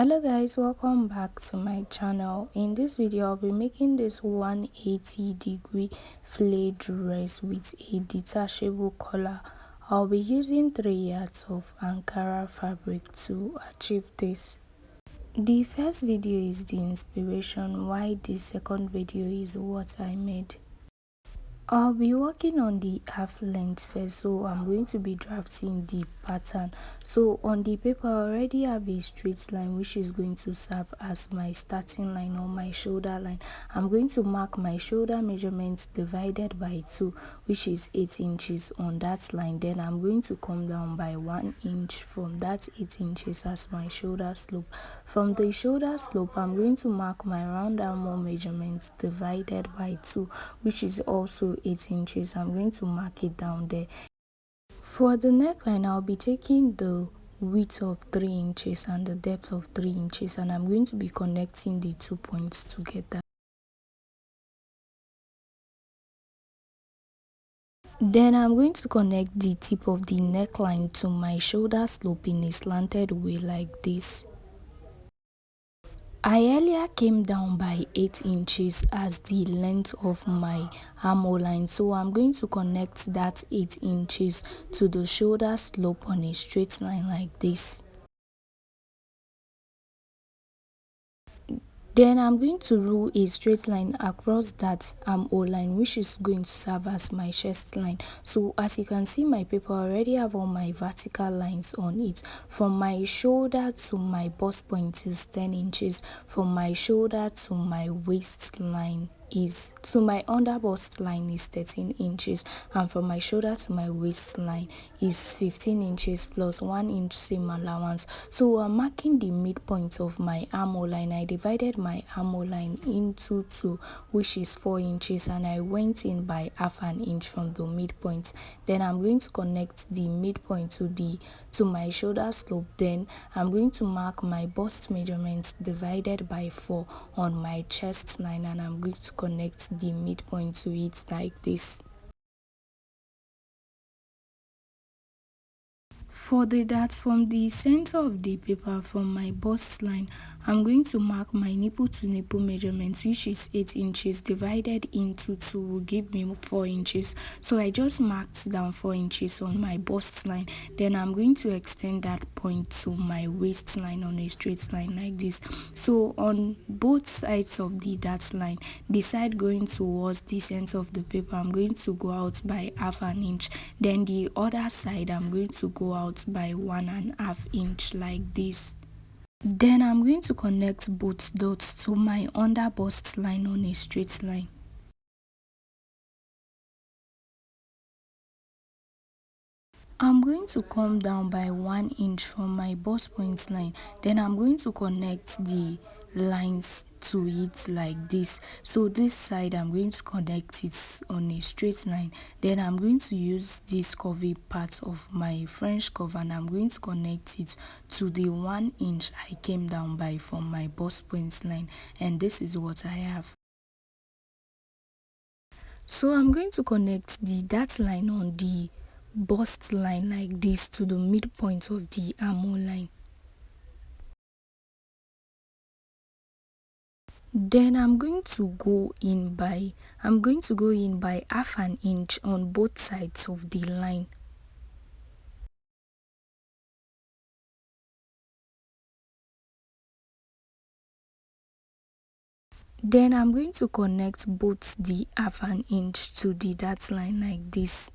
Hello guys, welcome back to my channel. In this video I'll be making this 180-degree filet dress with a detachable collar. I'll be using 3 yards of Ankara fabric to achieve this. The first video is the inspiration, while the second video is what I made. I'll be working on the half length first, so I'm going to be drafting the pattern. So on the paper I already have a straight line which is going to serve as my starting line or my shoulder line. I'm going to mark my shoulder measurements divided by 2, which is 8 inches on that line. Then I'm going to come down by 1 inch from that 8 inches as my shoulder slope. From the shoulder slope I'm going to mark my round armhole measurements divided by 2, which is also 8 inches. I'm going to mark it down there. For the neckline I'll be taking the width of 3 inches and the depth of 3 inches, and I'm going to be connecting the 2 points together. Then I'm going to connect the tip of the neckline to my shoulder slope in a slanted way like this. I earlier came down by 8 inches as the length of my armhole line, so I'm going to connect that 8 inches to the shoulder slope on a straight line like this. Then I'm going to rule a straight line across that armhole line, which is going to serve as my chest line. So as you can see, my paper already have all my vertical lines on it. From my shoulder to my bust point is 10 inches. From my shoulder to my waistline is to my under bust line is 13 inches, and from my shoulder to my waistline is 15 inches plus 1 inch seam allowance. So I'm marking the midpoint of my armhole line. I divided my armhole line into 2, which is 4 inches, and I went in by half an inch from the midpoint. Then I'm going to connect the midpoint to my shoulder slope. Then I'm going to mark my bust measurements divided by 4 on my chest line, and I'm going to connect the midpoint to it like this. For the darts, from the center of the paper from my bust line, I'm going to mark my nipple to nipple measurements, which is 8 inches divided into 2 will give me 4 inches. So I just marked down 4 inches on my bust line. Then I'm going to extend that point to my waistline on a straight line like this. So on both sides of the dart line, the side going towards the center of the paper, I'm going to go out by half an inch. Then the other side I'm going to go out by 1.5 inch like this. Then I'm going to connect both dots to my under bust line on a straight line. I'm going to come down by 1 inch from my bust point line. Then I'm going to connect the lines to it like this. So this side I'm going to connect it on a straight line. Then I'm going to use this curvy part of my French curve, and I'm going to connect it to the 1 inch I came down by from my bust point line, and this is what I have. So I'm going to connect the dart line on the bust line like this to the midpoint of the armhole line. Then I'm going to go in by half an inch on both sides of the line. Then I'm going to connect both the half an inch to the dart line like this.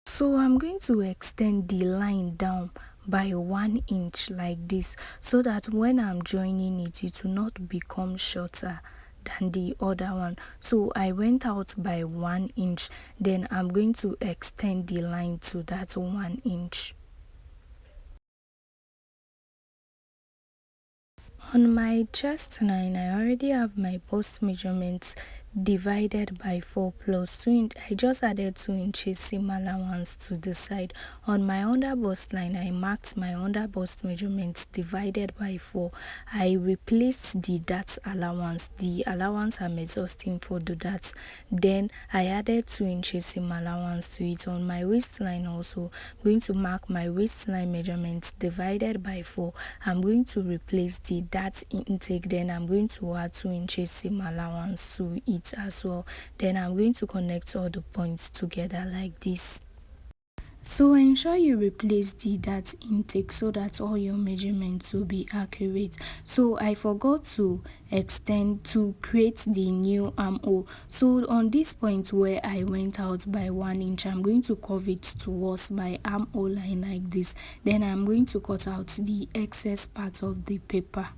So I'm going to extend the line down by 1 inch like this, so that when I'm joining it, it will not become shorter than the other one. So I went out by 1 inch. Then I'm going to extend the line to that 1 inch. On my chest line, I already have my bust measurements divided by 4 plus 2 I just added 2 inches seam allowance to the side. On my under bust line, I marked my under bust measurements divided by 4. I replaced the darts allowance, the allowance I'm exhausting for the darts. Then I added 2 inches seam allowance to it. On my waistline also, I'm going to mark my waistline measurements divided by 4. I'm going to replace the dart intake, then I'm going to add 2 inches seam allowance to it as well. Then I'm going to connect all the points together like this. So ensure you replace the dart intake so that all your measurements will be accurate. So I forgot to extend to create the new armhole. So on this point where I went out by 1 inch, I'm going to curve it towards my armhole line like this. Then I'm going to cut out the excess part of the paper.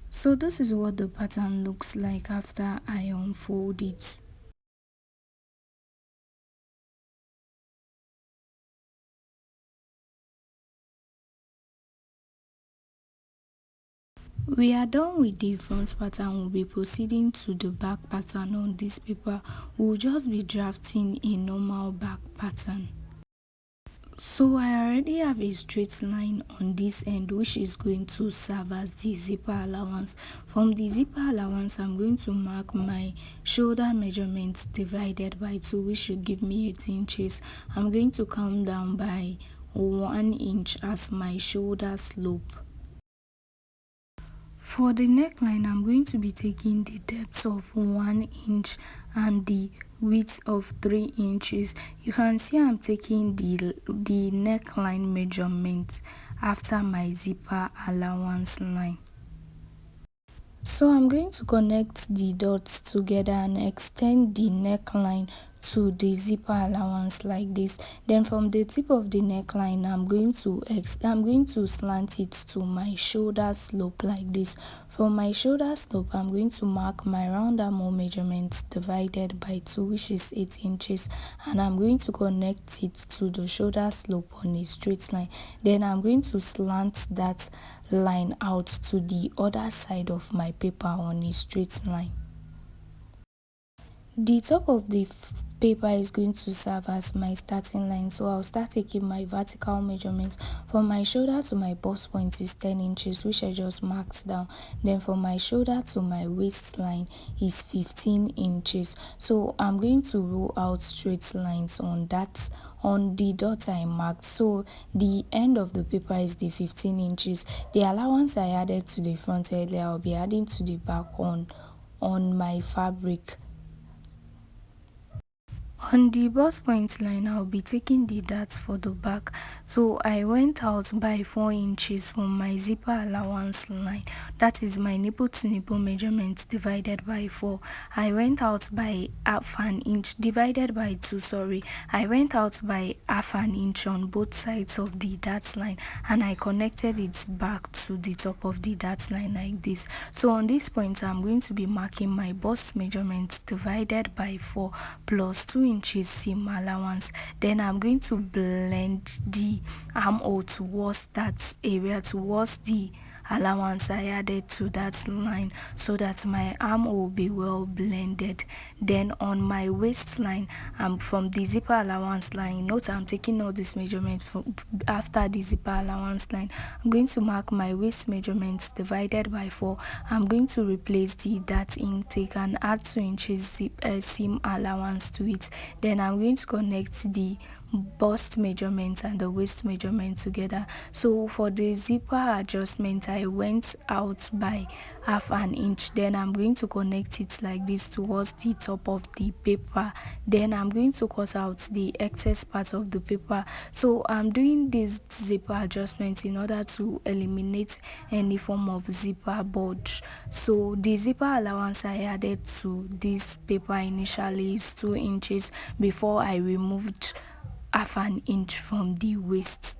So this is what the pattern looks like after I unfold it. We are done with the front pattern. We'll be proceeding to the back pattern on this paper. We'll just be drafting a normal back pattern. So I already have a straight line on this end which is going to serve as the zipper allowance. From the zipper allowance, I'm going to mark my shoulder measurements divided by 2, which should give me 8 inches. I'm going to come down by 1 inch as my shoulder slope. For the neckline, I'm going to be taking the depth of 1 inch and the width of 3 inches. You can see I'm taking the neckline measurement after my zipper allowance line. So I'm going to connect the dots together and extend the neckline to the zipper allowance like this. Then from the tip of the neckline, I'm going to slant it to my shoulder slope like this. For my shoulder slope, I'm going to mark my round armhole measurements divided by 2, which is 8 inches, and I'm going to connect it to the shoulder slope on a straight line. Then I'm going to slant that line out to the other side of my paper on a straight line. The top of the paper is going to serve as my starting line, so I'll start taking my vertical measurement. From my shoulder to my bust point is 10 inches, which I just marked down. Then from my shoulder to my waistline is 15 inches. So I'm going to roll out straight lines on the dot I marked. So the end of the paper is the 15 inches. The allowance I added to the front earlier, I'll be adding to the back on my fabric. On the bust point line, I'll be taking the darts for the back. So I went out by 4 inches from my zipper allowance line. That is my nipple to nipple measurement divided by 4. I went out by half an inch divided by 2, sorry. I went out by half an inch on both sides of the dart line, and I connected it back to the top of the dart line like this. So on this point, I'm going to be marking my bust measurement divided by 4 plus 2 inches seam allowance. Then I'm going to blend the armhole towards that area, towards the allowance I added to that line, so that my armhole will be well blended. Then on my waistline, from the zipper allowance line, note I'm taking all this measurement from after the zipper allowance line. I'm going to mark my waist measurements divided by 4. I'm going to replace the dart intake and add 2 inches seam allowance to it. Then I'm going to connect the bust measurement and the waist measurement together. So for the zipper adjustment, I went out by half an inch. Then I'm going to connect it like this towards the top of the paper. Then I'm going to cut out the excess part of the paper. So I'm doing this zipper adjustment in order to eliminate any form of zipper bulge. So the zipper allowance I added to this paper initially is 2 inches before I removed half an inch from the waist.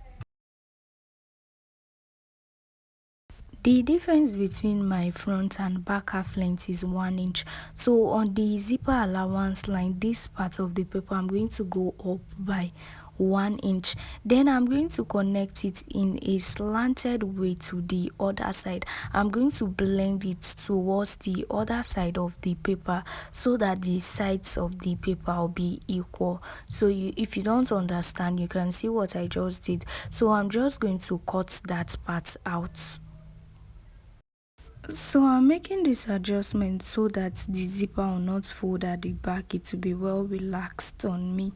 The difference between my front and back half length is 1 inch. So on the zipper allowance line, this part of the paper, I'm going to go up by 1 inch. Then I'm going to connect it in a slanted way to the other side. I'm going to blend it towards the other side of the paper so that the sides of the paper will be equal. So if you don't understand, you can see what I just did. So I'm just going to cut that part out. So I'm making this adjustment so that the zipper will not fold at the back. It will be well relaxed on me.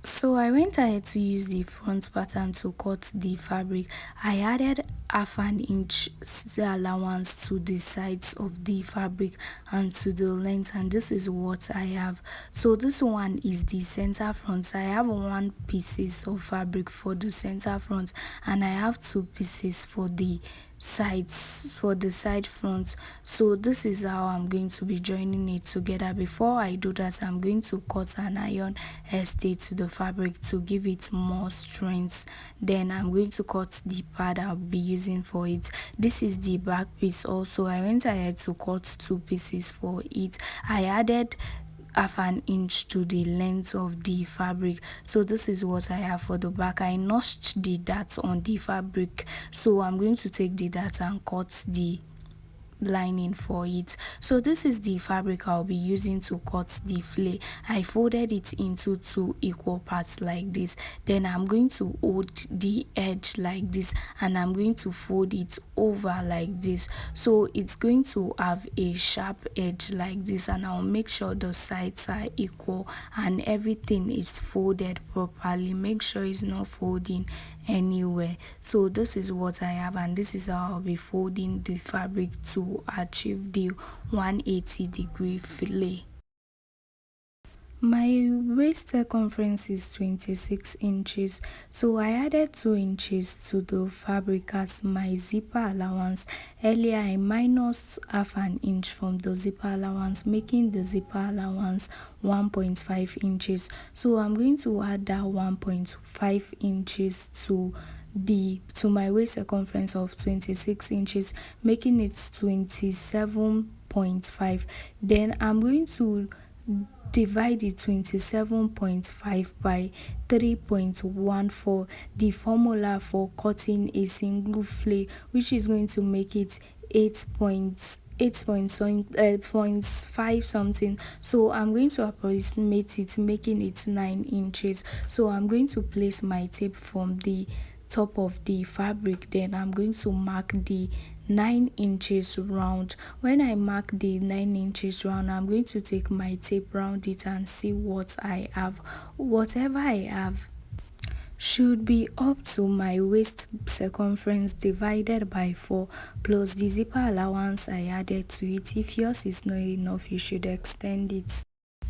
So I went ahead to use the front pattern to cut the fabric. I added half an inch allowance to the sides of the fabric and to the length, and this is what I have. So this one is the center front. I have 1 piece of fabric for the center front and I have 2 pieces for the sides, for the side fronts. So this is how I'm going to be joining it together. Before I do that, I'm going to cut an iron estate to the fabric to give it more strength. Then I'm going to cut the pad I'll be using for it. This is the back piece. Also, I went ahead to cut 2 pieces for it. I added half an inch to the length of the fabric. So this is what I have for the back. I notched the dart on the fabric, so I'm going to take the dart and cut the lining for it. So this is the fabric I'll be using to cut the flare. I folded it into 2 equal parts like this. Then I'm going to hold the edge like this and I'm going to fold it over like this. So it's going to have a sharp edge like this, and I'll make sure the sides are equal and everything is folded properly. Make sure it's not folding anywhere. So this is what I have, and this is how I'll be folding the fabric to achieve the 180-degree fillet. My waist circumference is 26 inches, so I added 2 inches to the fabric as my zipper allowance. Earlier I minus half an inch from the zipper allowance, making the zipper allowance 1.5 inches. So I'm going to add that 1.5 inches to my waist circumference of 26 inches, making it 27.5. Then I'm going to divide the 27.5 by 3.14, the formula for cutting a single flare, which is going to make it 8.5 something. So I'm going to approximate it, making it 9 inches. So I'm going to place my tape from the top of the fabric. Then I'm going to mark the 9 inches round. When I mark the 9 inches round, I'm going to take my tape round it and see what I have. Whatever I have should be up to my waist circumference divided by 4 plus the zipper allowance I added to it. If yours is not enough, you should extend it.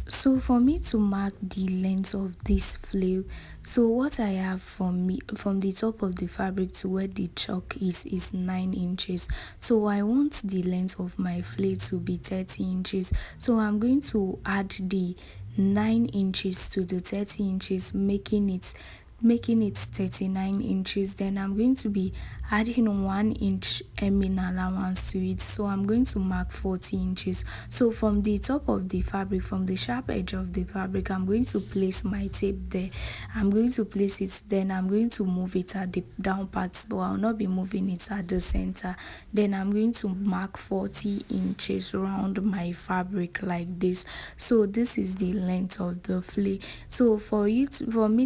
So for me to mark the length of this flare, so what I have from the top of the fabric to where the chalk is 9 inches. So I want the length of my flare to be 30 inches. So I'm going to add the 9 inches to the 30 inches, making it 39 inches. Then I'm going to be adding 1 inch hemming allowance to it, so I'm going to mark 40 inches. So from the top of the fabric, from the sharp edge of the fabric, I'm going to place my tape there. I'm going to place it, then I'm going to move it at the down parts, but I'll not be moving it at the center. Then I'm going to mark 40 inches around my fabric like this. So this is the length of the flare. So for me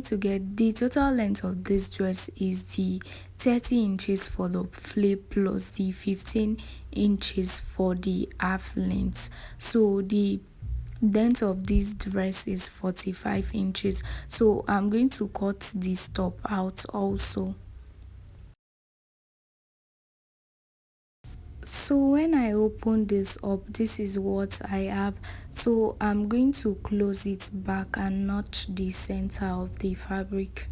to get the total length of this dress is the 30 inches for the flare plus the 15 inches for the half length. So the length of this dress is 45 inches. So I'm going to cut this top out also. So when I open this up, this is what I have. So I'm going to close it back and notch the center of the fabric.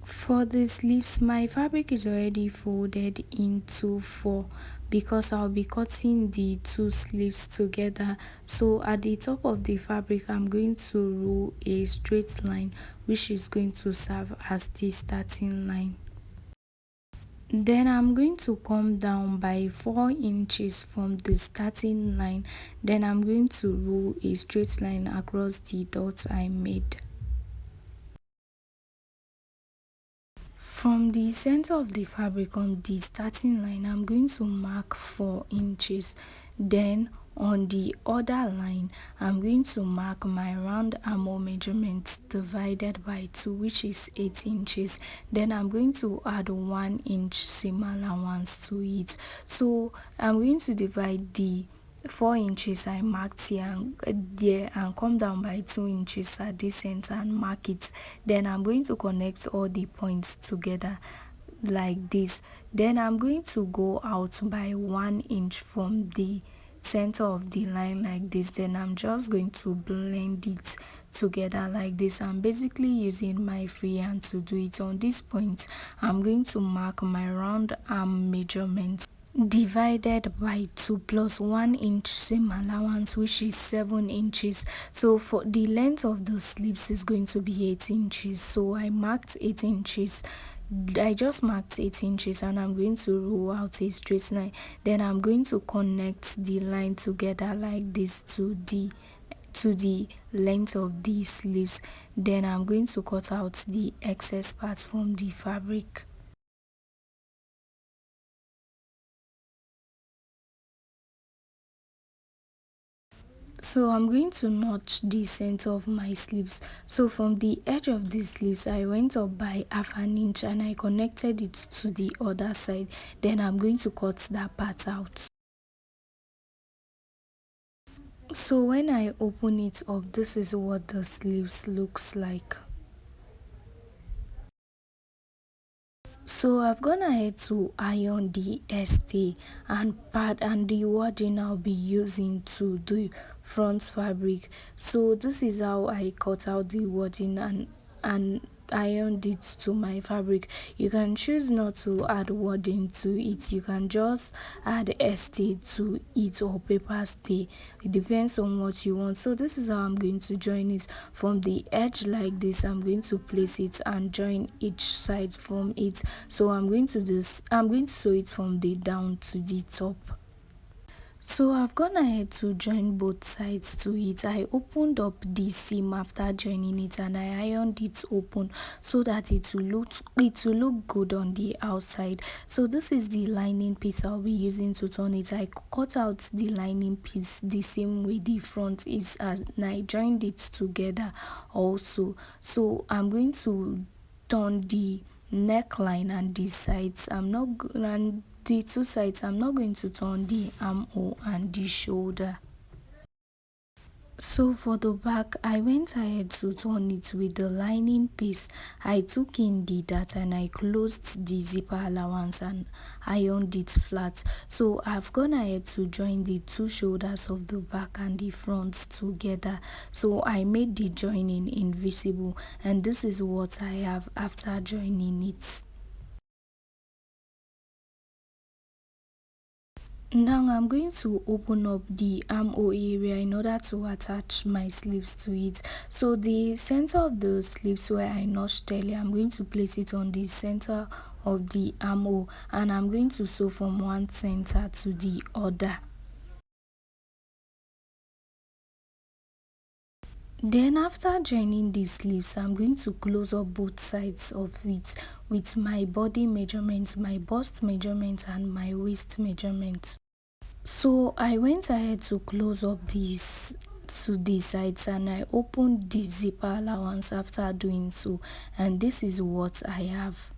For the sleeves, my fabric is already folded into 4 because I'll be cutting the two sleeves together. So at the top of the fabric, I'm going to roll a straight line, which is going to serve as the starting line. Then I'm going to come down by 4 inches from the starting line. Then I'm going to roll a straight line across the dots I made. From the center of the fabric on the starting line, I'm going to mark 4 inches. Then on the other line, I'm going to mark my round armhole measurement divided by 2, which is 8 inches. Then I'm going to add 1 inch seam allowance to it. So I'm going to divide the 4 inches I marked here and there and come down by 2 inches at the center and mark it. Then I'm going to connect all the points together like this. Then I'm going to go out by 1 inch from the center of the line like this. Then I'm just going to blend it together like this. I'm basically using my free hand to do it. On this point, I'm going to mark my round arm measurement divided by 2 plus 1 inch seam allowance, which is 7 inches. So for the length of the sleeves is going to be 8 inches. So I marked 8 inches. I just marked 8 inches and I'm going to roll out a straight line. Then I'm going to connect the line together like this to the length of the sleeves. Then I'm going to cut out the excess parts from the fabric. So I'm going to notch the center of my sleeves. So from the edge of the sleeves, I went up by half an inch and I connected it to the other side. Then I'm going to cut that part out. So when I open it up, this is what the sleeves looks like. So I've gone ahead to iron the stay and pad and the wording I'll be using to the front fabric. So this is how I cut out the wording and ironed it to my fabric. You can choose not to add wording to it. You can just add stay to it or paper stay. It depends on what you want. So this is how I'm going to join it. From the edge like this, I'm going to place it and join each side from it. So I'm going to sew it from the down to the top. So I've gone ahead to join both sides to it. I opened up the seam after joining it and I ironed it open so that it will look good on the outside. So this is the lining piece I'll be using to turn it. I cut out the lining piece the same way the front is and I joined it together also. So I'm going to turn the neckline and the sides. And the two sides, I'm not going to turn the armhole and the shoulder. So for the back, I went ahead to turn it with the lining piece. I took in the dart and I closed the zipper allowance and ironed it flat. So I've gone ahead to join the two shoulders of the back and the front together. So I made the joining invisible and this is what I have after joining it. Now I'm going to open up the armhole area in order to attach my sleeves to it. So the center of the sleeves where I notched earlier, I'm going to place it on the center of the armhole and I'm going to sew from one center to the other. Then after joining the sleeves, I'm going to close up both sides of it with my body measurements, my bust measurements and my waist measurements. So I went ahead to close up these to the sides and I opened the zipper allowance after doing so, and this is what I have.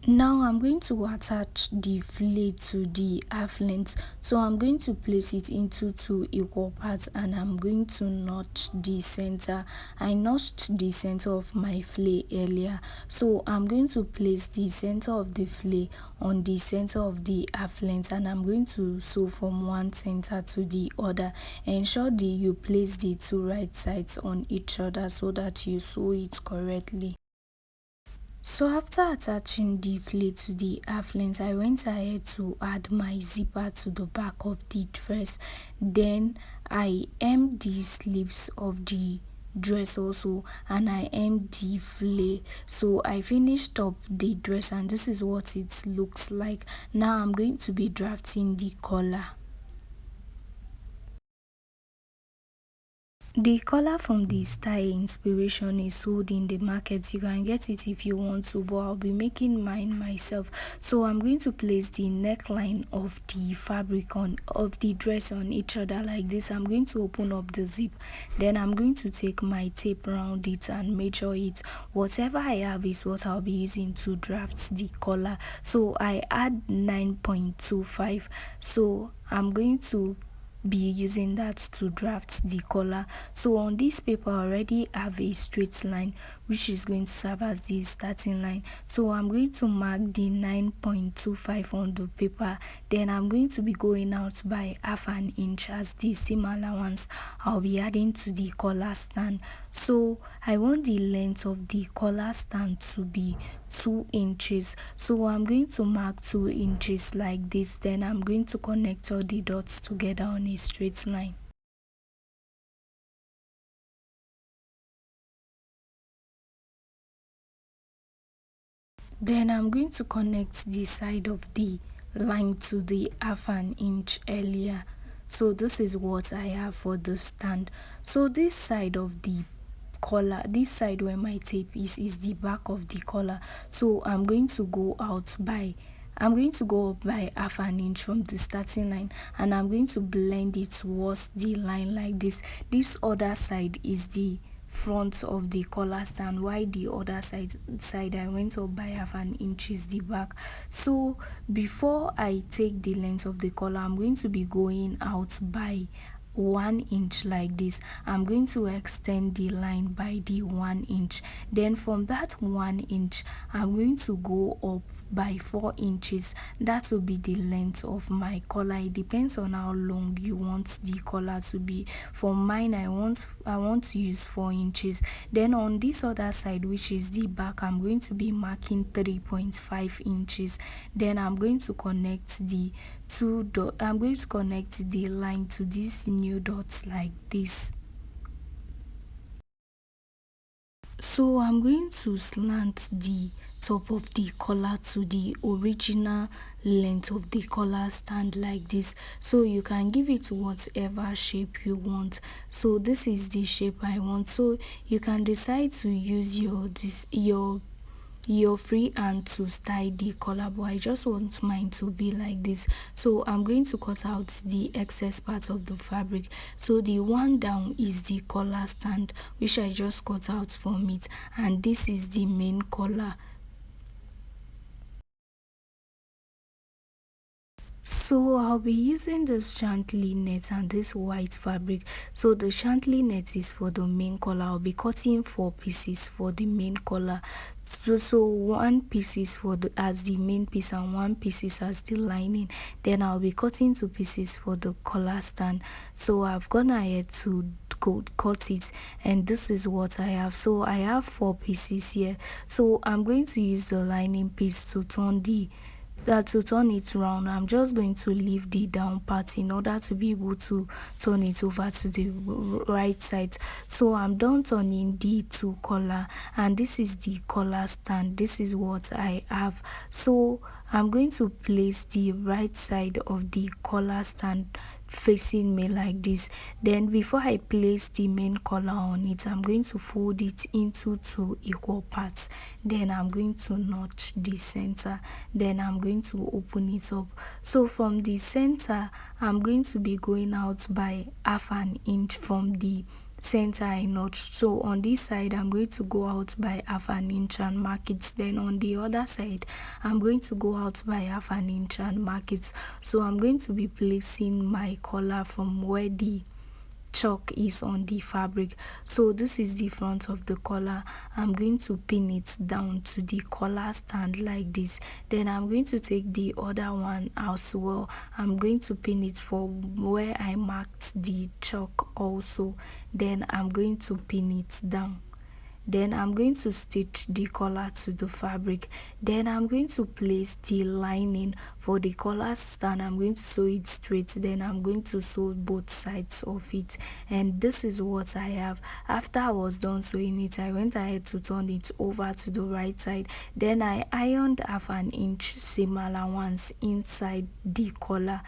Now I'm going to attach the fillet to the half length. So I'm going to place it into two equal parts and I'm going to notch the center. I notched the center of my fillet earlier. So I'm going to place the center of the fillet on the center of the half length and I'm going to sew from one center to the other. Ensure that you place the two right sides on each other so that you sew it correctly. So after attaching the fleece to the half length, I went ahead to add my zipper to the back of the dress. Then I hemmed the sleeves of the dress also, and I hemmed the flare. So I finished up the dress, and this is what it looks like. Now I'm going to be drafting the collar. The color from the style inspiration is sold in the market. You can get it if you want to, but I'll be making mine myself. So I'm going to place the neckline of the fabric on of the dress on each other like this. I'm going to open up the zip, then I'm going to take my tape around it and measure it. Whatever I have is what I'll be using to draft the collar. So I add 9.25. So I'm going to be using that to draft the collar. So on this paper I already have a straight line which is going to serve as the starting line. So I'm going to mark the 9.25 on the paper. Then I'm going to be going out by half an inch as the seam allowance I'll be adding to the collar stand. So I want the length of the collar stand to be 2 inches. So I'm going to mark 2 inches like this. Then I'm going to connect all the dots together on a straight line. Then I'm going to connect the side of the line to the half an inch earlier. So this is what I have for the stand. So this side of the collar, this side where my tape is the back of the collar. So I'm going to go out by I'm going to go up by half an inch from the starting line, and I'm going to blend it towards the line like this. This other side is the front of the collar stand, while the other side I went up by half an inch is the back. So before I take the length of the collar, I'm going to be going out by 1 inch like this. I'm going to extend the line by the 1 inch. Then from that 1 inch I'm going to go up by 4 inches. That will be the length of my collar. It depends on how long you want the collar to be. For mine, I want to use 4 inches. Then on this other side, which is the back, I'm going to be marking 3.5 inches. Then I'm going to connect the I'm going to connect the line to these new dots like this. So I'm going to slant the top of the collar to the original length of the collar stand like this. So you can give it whatever shape you want. So this is the shape I want. So you can decide to use your free hand to style the collar, but I just want mine to be like this. So I'm going to cut out the excess part of the fabric. So the one down is the collar stand which I just cut out from it, and this is the main collar. So I'll be using this chantilly net and this white fabric. So the chantilly net is for the main collar. I'll be cutting 4 pieces for the main collar. So 1 piece is for the as the main piece and 1 piece is as the lining. Then I'll be cutting 2 pieces for the collar stand. So I've gone ahead to cut it, and this is what I have. So I have 4 pieces here. So I'm going to use the lining piece to turn it round. I'm just going to leave the down part in order to be able to turn it over to the right side. So I'm done turning the 2 collar, and this is the collar stand. This is what I have. So I'm going to place the right side of the collar stand facing me like this. Then before I place the main collar on it, I'm going to fold it into 2 equal parts. Then I'm going to notch the center. Then I'm going to open it up. So from the center, I'm going to be going out by half an inch from the center I notched. So on this side I'm going to go out by half an inch and mark it. Then on the other side I'm going to go out by half an inch and mark it. So I'm going to be placing my collar from where the chalk is on the fabric. So this is the front of the collar. I'm going to pin it down to the collar stand like this. Then I'm going to take the other one as well. I'm going to pin it for where I marked the chalk also. Then I'm going to pin it down. Then I'm going to stitch the collar to the fabric. Then I'm going to place the lining for the collar stand. I'm going to sew it straight. Then I'm going to sew both sides of it, and this is what I have. After I was done sewing it, I went ahead to turn it over to the right side. Then I ironed 1/2 inch seam allowance inside the collar,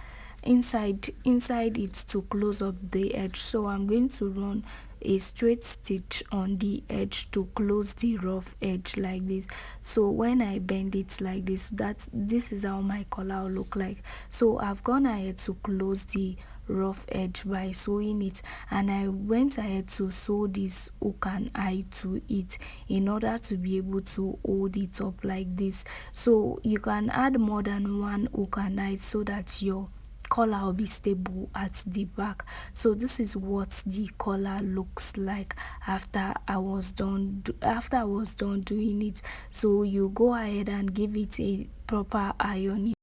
inside it, to close up the edge. So I'm going to run a straight stitch on the edge to close the rough edge like this. So when I bend it like this is how my collar will look like. So I've gone ahead to close the rough edge by sewing it, and I went ahead to sew this hook and eye to it in order to be able to hold it up like this. So you can add more than one hook and eye so that your collar will be stable at the back. So this is what the collar looks like after I was done doing it. So you go ahead and give it a proper ironing.